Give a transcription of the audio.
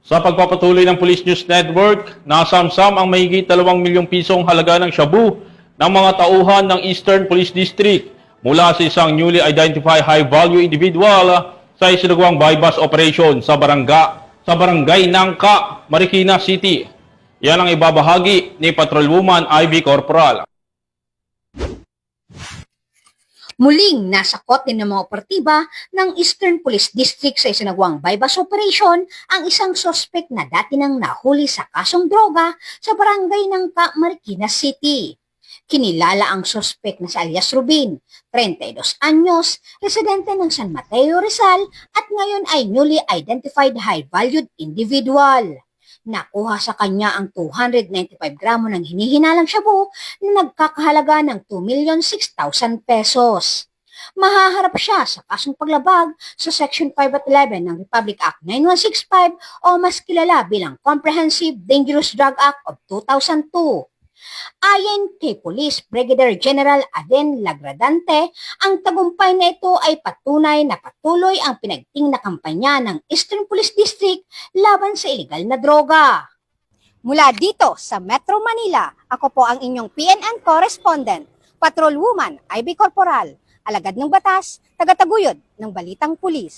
Sa pagpapatuloy ng Police News Network, nasamsam ang mahigit 2 milyong pisong halaga ng shabu ng mga tauhan ng Eastern Police District mula sa isang newly identified high-value individual sa isinagawang bypass operation sa barangay Nangka, Marikina City. Yan ang ibabahagi ni Patrolwoman Ivy Corporal. Muling nasakot din ng mga operatiba ng Eastern Police District sa isinagawang bypass operation ang isang sospek na dati nang nahuli sa kasong droga sa barangay ng Marikina City. Kinilala ang sospek na si alias Rubin, 32 anyos, residente ng San Mateo, Rizal at ngayon ay newly identified high-valued individual. Nakuha sa kanya ang 295 gramo ng hinihinalang shabu na nagkakahalaga ng 2,006,000 pesos. Mahaharap siya sa kasong paglabag sa Section 5 at 11 ng Republic Act 9165 o mas kilala bilang Comprehensive Dangerous Drug Act of 2002. Ayon kay Police Brigadier General Aden Lagradante, ang tagumpay na ito ay patunay na patuloy ang pinagting na kampanya ng Eastern Police District laban sa iligal na droga. Mula dito sa Metro Manila, ako po ang inyong PNN correspondent, Patrolwoman Ivy Corporal, alagad ng batas, tagataguyod ng Balitang Pulis.